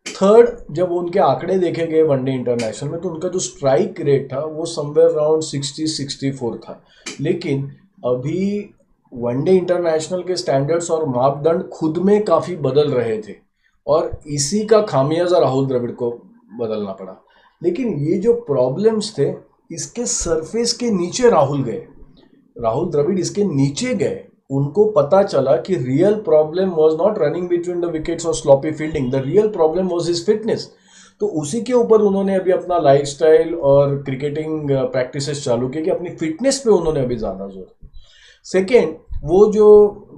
थर्ड, जब उनके आंकड़े देखे गए वनडे इंटरनेशनल में, तो उनका जो स्ट्राइक रेट था वो समवेयर अराउंड 60-64 था। लेकिन अभी वनडे इंटरनेशनल के स्टैंडर्ड्स और मापदंड खुद में काफ़ी बदल रहे थे, और इसी का खामियाजा राहुल द्रविड़ को बदलना पड़ा। लेकिन ये जो प्रॉब्लम्स थे, इसके सरफेस के नीचे राहुल गए, राहुल द्रविड़ इसके नीचे गए। उनको पता चला कि real problem was not running between the wickets और sloppy fielding, the real problem was his fitness. तो उसी के ऊपर उन्होंने अभी अपना लाइफस्टाइल और क्रिकेटिंग प्रैक्टिसेस चालू की कि अपनी फिटनेस पे उन्होंने अभी ज़्यादा जोर दिया। सेकेंड, वो जो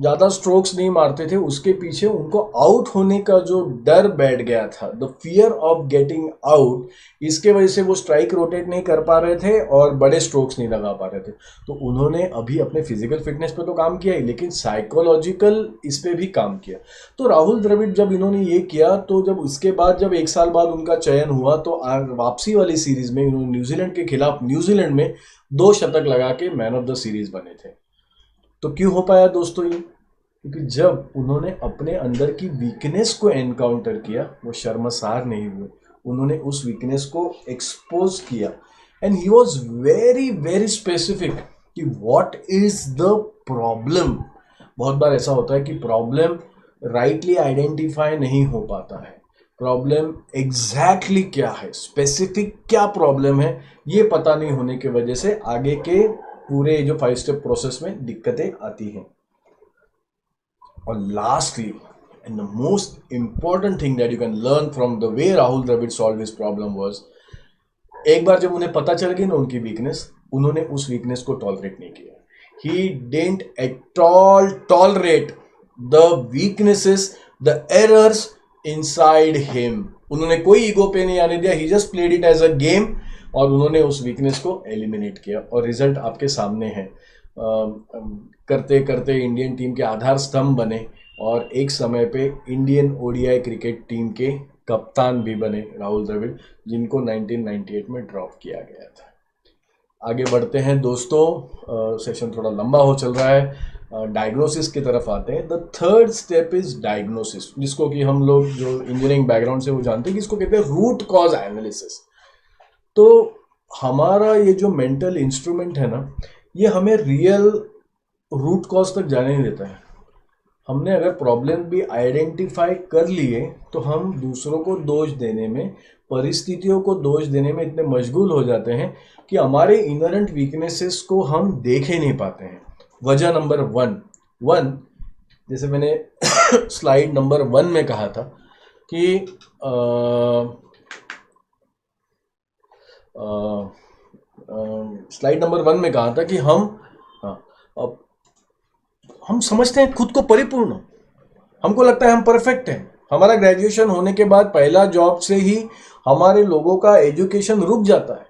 ज़्यादा स्ट्रोक्स नहीं मारते थे, उसके पीछे उनको आउट होने का जो डर बैठ गया था, the fear of getting out, इसके वजह से वो स्ट्राइक रोटेट नहीं कर पा रहे थे और बड़े स्ट्रोक्स नहीं लगा पा रहे थे। तो उन्होंने अभी अपने फिजिकल फिटनेस पे तो काम किया ही, लेकिन साइकोलॉजिकल इस पे भी काम किया। तो राहुल द्रविड़ जब इन्होंने ये किया, तो जब उसके बाद जब 1 साल बाद उनका चयन हुआ, तो वापसी वाली सीरीज में इन्होंने न्यूजीलैंड के खिलाफ न्यूजीलैंड में 2 शतक लगा के मैन ऑफ द सीरीज बने थे। तो क्यों हो पाया दोस्तों ये? क्योंकि जब उन्होंने अपने अंदर की वीकनेस को एनकाउंटर किया, वो शर्मसार नहीं हुए, उन्होंने उस वीकनेस को एक्सपोज किया। And he was very very specific कि व्हाट इज द प्रॉब्लम। बहुत बार ऐसा होता है कि प्रॉब्लम राइटली आइडेंटिफाई नहीं हो पाता है। प्रॉब्लम एग्जैक्टली क्या है, स्पेसिफिक क्या प्रॉब्लम है, ये पता नहीं होने की वजह से आगे के पूरे जो 5 स्टेप प्रोसेस में दिक्कतें आती हैं। और lastly, and the most important thing that you can learn from the way Rahul Dravid solve his problem was, एक बार जब उन्हें पता चल गई ना उनकी वीकनेस, उन्होंने उस वीकनेस को टॉलरेट नहीं किया। He didn't at all tolerate the weaknesses, the errors inside him. उन्होंने कोई ईगो पे नहीं आने दिया। He just played it as a game, और उन्होंने उस वीकनेस को एलिमिनेट किया, और रिजल्ट आपके सामने है। करते करते इंडियन टीम के आधार स्तंभ बने, और एक समय पे इंडियन ओडीआई क्रिकेट टीम के कप्तान भी बने राहुल द्रविड़, जिनको 1998 में ड्रॉप किया गया था। आगे बढ़ते हैं दोस्तों, सेशन थोड़ा लंबा हो चल रहा है। डायग्नोसिस की तरफ आते हैं। The third step is diagnosis, जिसको कि हम लोग जो इंजीनियरिंग बैकग्राउंड से वो जानते हैं कि इसको कहते हैं रूट कॉज एनालिसिस। तो हमारा ये जो मेंटल इंस्ट्रूमेंट है ना, ये हमें रियल रूट कॉज तक जाने नहीं देता है। हमने अगर प्रॉब्लम भी आइडेंटिफाई कर लिए, तो हम दूसरों को दोष देने में, परिस्थितियों को दोष देने में इतने मशगूल हो जाते हैं कि हमारे इनरेंट वीकनेसेस को हम देख ही नहीं पाते हैं। वजह नंबर वन, जैसे मैंने स्लाइड नंबर 1 में कहा था कि स्लाइड नंबर 1 में कहा था कि हम हम समझते हैं खुद को परिपूर्ण, हमको लगता है हम परफेक्ट हैं। हमारा ग्रेजुएशन होने के बाद पहला जॉब से ही हमारे लोगों का एजुकेशन रुक जाता है,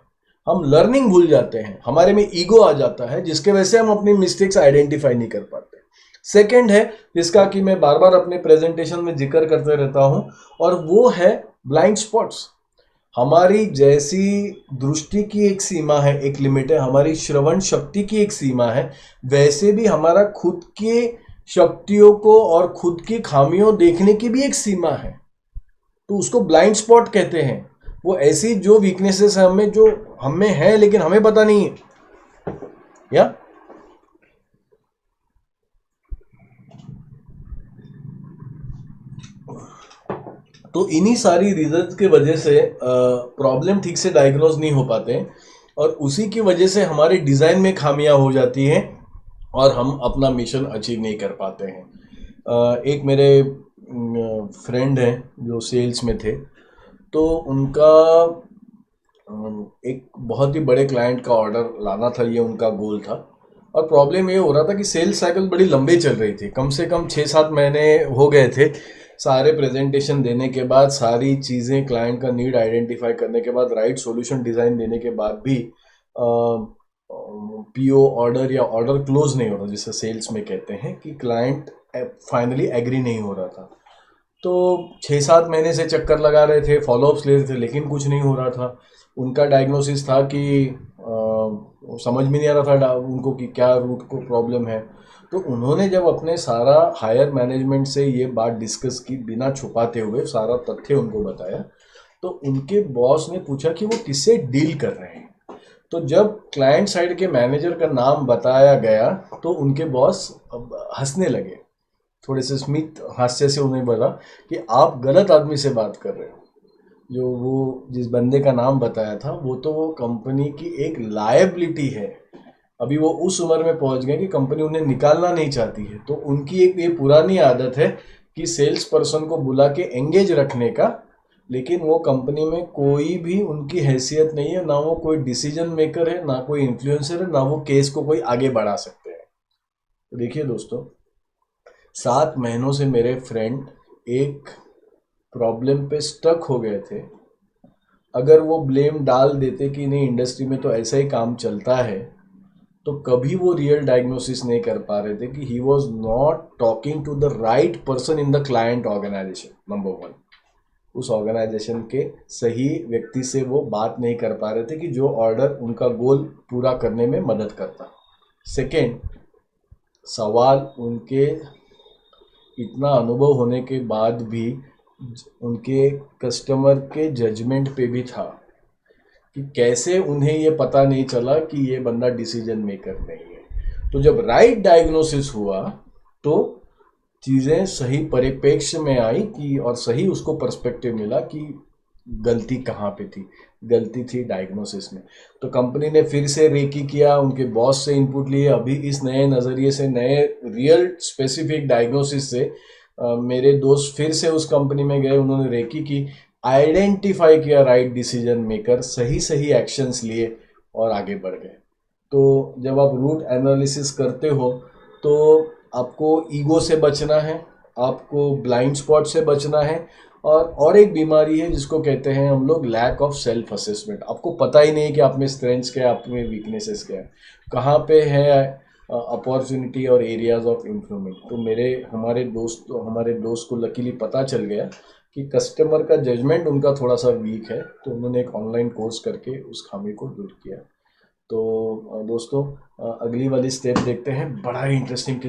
हम लर्निंग भूल जाते हैं, हमारे में ईगो आ जाता है, जिसके वजह से हम अपनी मिस्टेक्स आइडेंटिफाई नहीं कर पाते। सेकंड है, जिसका कि मैं बार बार अपने प्रेजेंटेशन में जिक्र करते रहता हूं, और वो है ब्लाइंड स्पॉट्स। हमारी जैसी दृष्टि की एक सीमा है, एक लिमिट है, हमारी श्रवण शक्ति की एक सीमा है, वैसे भी हमारा खुद के शक्तियों को और खुद की खामियों देखने की भी एक सीमा है। तो उसको ब्लाइंड स्पॉट कहते हैं। वो ऐसी जो वीकनेसेस है हमें, जो हमें है लेकिन हमें पता नहीं है। या तो इन्हीं सारी रीजन की वजह से प्रॉब्लम ठीक से डायग्नोज नहीं हो पाते हैं, और उसी की वजह से हमारे डिज़ाइन में खामियां हो जाती हैं और हम अपना मिशन अचीव नहीं कर पाते हैं। एक मेरे फ्रेंड हैं जो सेल्स में थे, तो उनका एक बहुत ही बड़े क्लाइंट का ऑर्डर लाना था, ये उनका गोल था। और प्रॉब्लम ये हो रहा था कि सेल्स साइकिल बड़ी लंबी चल रही थी, कम से कम 6-7 महीने हो गए थे। सारे प्रेजेंटेशन देने के बाद, सारी चीज़ें, क्लाइंट का नीड आइडेंटिफाई करने के बाद, राइट सॉल्यूशन डिज़ाइन देने के बाद भी पीओ ऑर्डर या ऑर्डर क्लोज नहीं हो रहा, जिसे सेल्स में कहते हैं कि क्लाइंट फाइनली एग्री नहीं हो रहा था। तो 6-7 महीने से चक्कर लगा रहे थे, फॉलोअप्स ले रहे थे, लेकिन कुछ नहीं हो रहा था। उनका डायग्नोसिस था कि समझ में नहीं आ रहा था उनको कि क्या रूट को प्रॉब्लम है। तो उन्होंने जब अपने सारा हायर मैनेजमेंट से ये बात डिस्कस की, बिना छुपाते हुए सारा तथ्य उनको बताया, तो उनके बॉस ने पूछा कि वो किससे डील कर रहे हैं। तो जब क्लाइंट साइड के मैनेजर का नाम बताया गया, तो उनके बॉस हंसने लगे, थोड़े से स्मित हास्य से उन्हें बोला कि आप गलत आदमी से बात कर रहे हो। जो वो जिस बंदे का नाम बताया था, वो तो वो कंपनी की एक लायबिलिटी है। अभी वो उस उम्र में पहुंच गए कि कंपनी उन्हें निकालना नहीं चाहती है। तो उनकी एक ये पुरानी आदत है कि सेल्स पर्सन को बुला के एंगेज रखने का, लेकिन वो कंपनी में कोई भी उनकी हैसियत नहीं है, ना वो कोई डिसीजन मेकर है, ना कोई इन्फ्लुएंसर है, ना वो केस को कोई आगे बढ़ा सकते हैं। तो देखिए दोस्तों, 7 महीनों से मेरे फ्रेंड एक प्रॉब्लम पे स्टक हो गए थे। अगर वो ब्लेम डाल देते कि नहीं, इंडस्ट्री में तो ऐसा ही काम चलता है, तो कभी वो रियल डायग्नोसिस नहीं कर पा रहे थे कि he was not talking to the right person in the client organisation. Number 1, उस ऑर्गेनाइजेशन के सही व्यक्ति से वो बात नहीं कर पा रहे थे कि जो ऑर्डर उनका गोल पूरा करने में मदद करता। सेकेंड, सवाल उनके इतना अनुभव होने के बाद भी उनके कस्टमर के जजमेंट पे भी था कि कैसे उन्हें ये पता नहीं चला कि ये बंदा डिसीजन मेकर नहीं है। तो जब राइट डायग्नोसिस हुआ, तो चीज़ें सही परिप्रेक्ष्य में आई कि, और सही उसको पर्सपेक्टिव मिला कि गलती कहाँ पे थी। गलती थी डायग्नोसिस में। तो कंपनी ने फिर से रेकी किया, उनके बॉस से इनपुट लिए, अभी इस नए नज़रिए से, नए रियल स्पेसिफिक डायग्नोसिस से मेरे दोस्त फिर से उस कंपनी में गए, उन्होंने रेकी की, आइडेंटिफाई किया राइट डिसीजन मेकर, सही सही एक्शंस लिए और आगे बढ़ गए। तो जब आप रूट एनालिसिस करते हो, तो आपको ईगो से बचना है, आपको ब्लाइंड स्पॉट से बचना है, और एक बीमारी है जिसको कहते हैं हम लोग लैक ऑफ सेल्फ असेसमेंट। आपको पता ही नहीं है कि आप में स्ट्रेंथ्स क्या है, आप में वीकनेसेस क्या है, कहाँ पे है अपॉर्चुनिटी और एरियाज ऑफ इम्प्रूवमेंट। तो हमारे दोस्त को लकीली पता चल गया कि कस्टमर का जजमेंट उनका थोड़ा सा वीक है, तो उन्होंने एक ऑनलाइन कोर्स करके उस खामी को दूर किया। तो दोस्तों, अगली वाली स्टेप देखते हैं। बड़ा ही इंटरेस्टिंग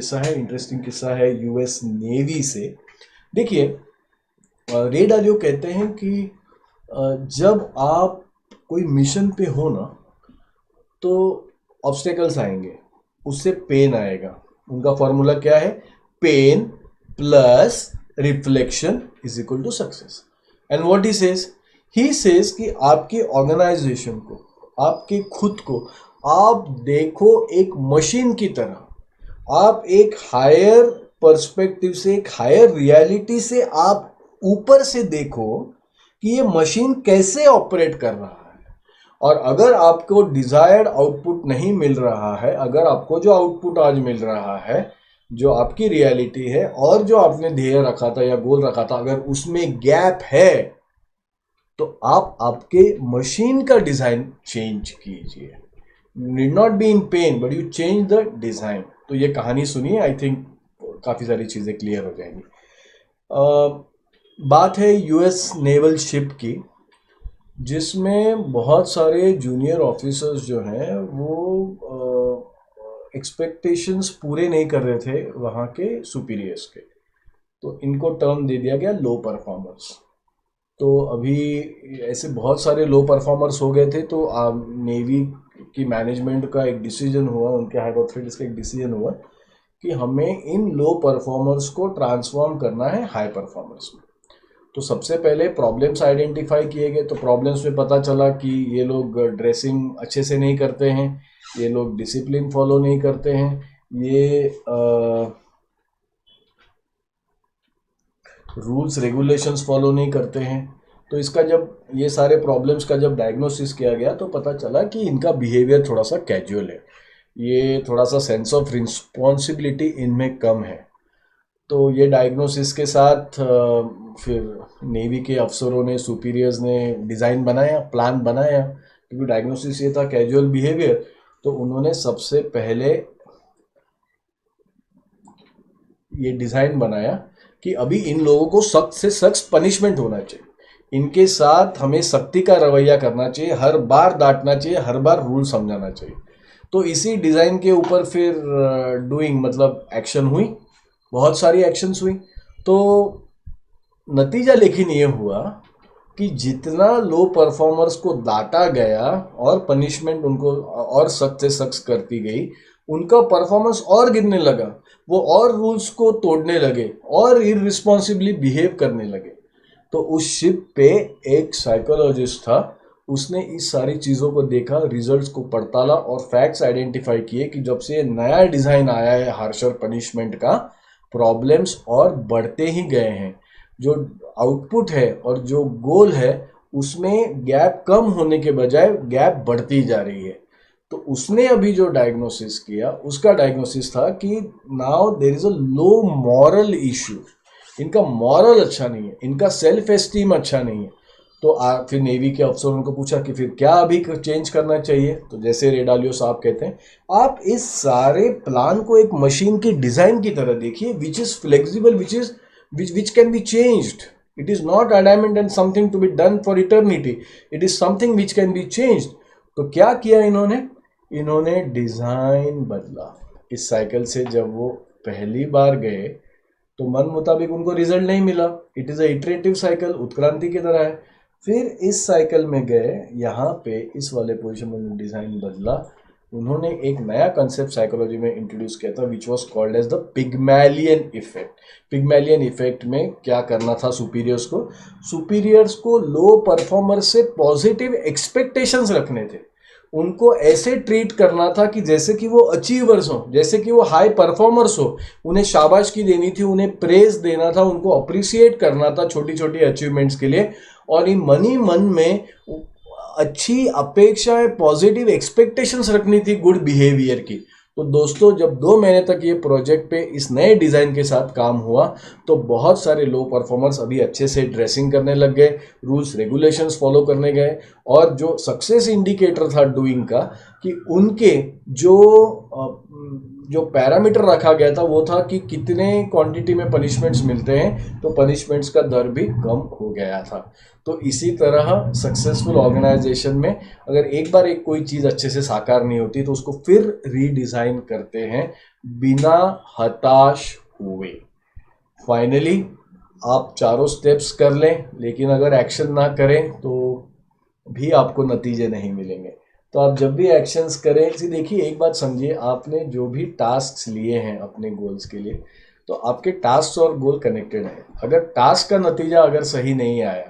किस्सा है यूएस नेवी से। देखिए, रे डालियो कहते हैं कि जब आप कोई मिशन पे हो ना, तो ऑब्स्टेकल्स आएंगे, उससे पेन आएगा। उनका फॉर्मूला क्या है? Pain plus reflection is equal to success. And what he says कि आपकी ऑर्गेनाइजेशन को, आपके खुद को आप देखो एक मशीन की तरह। आप एक हायर पर्सपेक्टिव से, एक हायर रियलिटी से आप ऊपर से देखो कि ये मशीन कैसे ऑपरेट कर रहा है। और अगर आपको डिजायर्ड आउटपुट नहीं मिल रहा है, अगर आपको जो आउटपुट आज मिल रहा है जो आपकी रियलिटी है और जो आपने ध्येय रखा था या गोल रखा था, अगर उसमें गैप है तो आप आपके मशीन का डिजाइन चेंज कीजिए. Need not be in pen but you change the design. तो ये कहानी सुनिए, आई थिंक काफी सारी चीजें क्लियर हो जाएंगी. बात है यूएस नेवल शिप की, जिसमें बहुत सारे जूनियर ऑफिसर्स जो हैं वो एक्सपेक्टेशंस पूरे नहीं कर रहे थे वहाँ के सुपीरियर्स के. तो इनको टर्म दे दिया गया लो परफॉर्मर्स. तो अभी ऐसे बहुत सारे लो परफॉर्मर्स हो गए थे, तो नेवी की मैनेजमेंट का एक डिसीजन हुआ, उनके हायर अथॉरिटीज का एक डिसीजन हुआ कि हमें इन लो परफॉर्मर्स को ट्रांसफॉर्म करना है हाई परफॉर्मर्स में. तो सबसे पहले प्रॉब्लम्स आइडेंटिफाई किए गए. तो प्रॉब्लम्स में पता चला कि ये लोग ड्रेसिंग अच्छे से नहीं करते हैं, ये लोग डिसिप्लिन फॉलो नहीं करते हैं, ये रूल्स रेगुलेशंस फॉलो नहीं करते हैं. तो इसका जब ये सारे प्रॉब्लम्स का जब डायग्नोसिस किया गया तो पता चला कि इनका बिहेवियर थोड़ा सा कैजुअल है, ये थोड़ा सा सेंस ऑफ रिस्पॉन्सिबिलिटी इनमें कम है. तो ये डायग्नोसिस के साथ फिर नेवी के अफसरों ने, सुपीरियर्स ने डिज़ाइन बनाया, प्लान बनाया, क्योंकि डायग्नोसिस ये था कैजुअल बिहेवियर. तो उन्होंने सबसे पहले ये डिज़ाइन बनाया कि अभी इन लोगों को सख्त से सख्त पनिशमेंट होना चाहिए, इनके साथ हमें सख्ती का रवैया करना चाहिए, हर बार डांटना चाहिए, हर बार रूल समझाना चाहिए. तो इसी डिज़ाइन के ऊपर फिर डूइंग मतलब एक्शन हुई, बहुत सारी एक्शंस हुई. तो नतीजा लेकिन ये हुआ कि जितना लो परफॉर्मर्स को डांटा गया और पनिशमेंट उनको और सख्त से सख्त करती गई, उनका परफॉर्मेंस और गिरने लगा, वो और रूल्स को तोड़ने लगे और इररिस्पॉन्सिबली बिहेव करने लगे. तो उस शिप पे एक साइकोलॉजिस्ट था, उसने इस सारी चीज़ों को देखा, रिजल्ट्स को पड़ताला और फैक्ट्स आइडेंटिफाई किए कि जब से ये नया डिज़ाइन आया है हार्शर पनिशमेंट का, प्रॉब्लम्स और बढ़ते ही गए हैं. जो आउटपुट है और जो गोल है उसमें गैप कम होने के बजाय गैप बढ़ती जा रही है. तो उसने अभी जो डायग्नोसिस किया, उसका डायग्नोसिस था कि now there is a low moral issue. इनका मॉरल अच्छा नहीं है, इनका सेल्फ एस्टीम अच्छा नहीं है. तो फिर नेवी के अफसरों को पूछा कि फिर क्या अभी चेंज करना चाहिए. तो जैसे रेडालियो साहब कहते हैं, आप इस सारे प्लान को एक मशीन की डिजाइन की तरह देखिए, which is flexible, which can be changed. It is not adamant and something to be done for eternity. It is something which can be changed. तो क्या किया इन्होंने डिजाइन बदला. इस साइकिल से जब वो पहली बार गए तो मन मुताबिक उनको रिजल्ट नहीं मिला. It is a iterative cycle, उत्क्रांति की तरह है. फिर इस साइकिल में गए, यहाँ पे इस वाले पोजीशन में डिजाइन बदला. उन्होंने एक नया कंसेप्ट साइकोलॉजी में इंट्रोड्यूस किया था, which was called as the Pygmalion effect. Pygmalion effect में क्या करना था सुपीरियर्स को लो परफॉर्मर से पॉजिटिव एक्सपेक्टेशंस रखने थे. उनको ऐसे ट्रीट करना था कि जैसे कि वो अचीवर्स हो, जैसे कि वो हाई परफॉर्मर्स हो. उन्हें शाबाशी देनी थी, उन्हें प्रेज देना था, उनको अप्रिशिएट करना था छोटी छोटी अचीवमेंट्स के लिए. और इन मन में अच्छी अपेक्षाएं, पॉजिटिव एक्सपेक्टेशंस रखनी थी गुड बिहेवियर की. तो दोस्तों, जब 2 महीने तक ये प्रोजेक्ट पे इस नए डिज़ाइन के साथ काम हुआ तो बहुत सारे लो परफॉर्मर्स अभी अच्छे से ड्रेसिंग करने लग गए, रूल्स रेगुलेशंस फॉलो करने गए. और जो सक्सेस इंडिकेटर था डूइंग का, कि उनके जो पैरामीटर रखा गया था वो था कि कितने क्वांटिटी में पनिशमेंट्स मिलते हैं, तो पनिशमेंट्स का दर भी कम हो गया था. तो इसी तरह सक्सेसफुल ऑर्गेनाइजेशन में अगर एक बार एक कोई चीज़ अच्छे से साकार नहीं होती तो उसको फिर रीडिज़ाइन करते हैं बिना हताश हुए. फाइनली आप चारों स्टेप्स कर लें, लेकिन अगर एक्शन ना करें तो भी आपको नतीजे नहीं मिलेंगे. तो आप जब भी एक्शंस करें, इसे देखिए, एक बात समझिए, आपने जो भी टास्क लिए हैं अपने गोल्स के लिए, तो आपके टास्क और गोल कनेक्टेड है. अगर टास्क का नतीजा अगर सही नहीं आया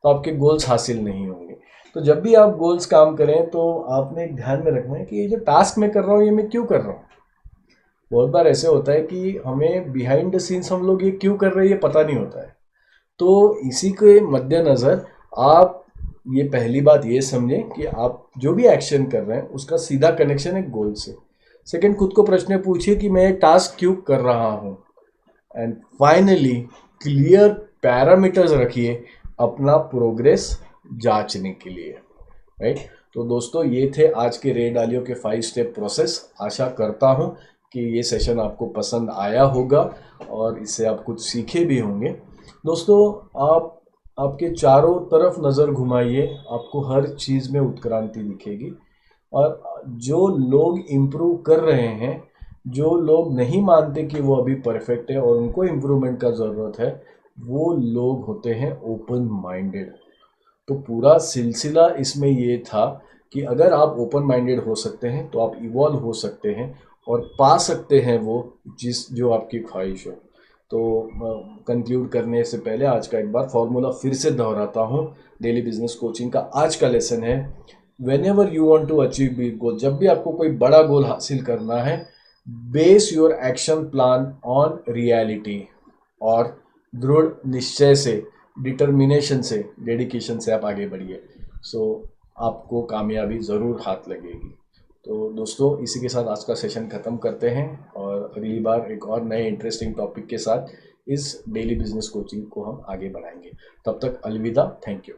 तो आपके गोल्स हासिल नहीं होंगे. तो जब भी आप गोल्स काम करें तो आपने ध्यान में रखना है कि ये जो टास्क मैं कर रहा हूँ ये मैं क्यों कर रहा हूँ. बहुत बार ऐसे होता है कि हमें बिहाइंड द सीन्स हम लोग ये क्यों कर रहे हैं ये पता नहीं होता है. तो इसी के मद्देनज़र आप ये पहली बात ये समझें कि आप जो भी एक्शन कर रहे हैं उसका सीधा कनेक्शन है गोल से. सेकंड, खुद को प्रश्न पूछिए कि मैं ये टास्क क्यों कर रहा हूँ। एंड फाइनली क्लियर पैरामीटर्स रखिए अपना प्रोग्रेस जांचने के लिए, राइट। तो दोस्तों ये थे आज के रे डालियो के 5 स्टेप प्रोसेस। आशा करता हूँ कि ये सेशन आपको पसंद आया होगा और इससे आप कुछ सीखे भी होंगे। दोस्तों आप आपके चारों तरफ नज़र घुमाइए, आपको हर चीज़ में उत्क्रांति दिखेगी। और जो लोग इम्प्रूव कर रहे हैं, जो लोग नहीं मानते कि वो अभी परफेक्ट है और उनको इम्प्रूवमेंट का ज़रूरत है, वो लोग होते हैं ओपन माइंडेड। तो पूरा सिलसिला इसमें ये था कि अगर आप ओपन माइंडेड हो सकते हैं तो आप इवॉल्व हो सकते हैं और पा सकते हैं वो जो आपकी ख्वाहिश हो। तो कंक्लूड करने से पहले आज का एक बार फॉर्मूला फिर से दोहराता हूँ। डेली बिजनेस कोचिंग का आज का लेसन है, whenever you want to achieve big goal, जब भी आपको कोई बड़ा गोल हासिल करना है, base your action plan on reality. और दृढ़ निश्चय से, डिटर्मिनेशन से, डेडिकेशन से आप आगे बढ़िए। सो आपको कामयाबी ज़रूर हाथ लगेगी। तो दोस्तों इसी के साथ आज का सेशन ख़त्म करते हैं और अगली बार एक और नए इंटरेस्टिंग टॉपिक के साथ इस डेली बिजनेस कोचिंग को हम आगे बढ़ाएंगे। तब तक अलविदा, थैंक यू।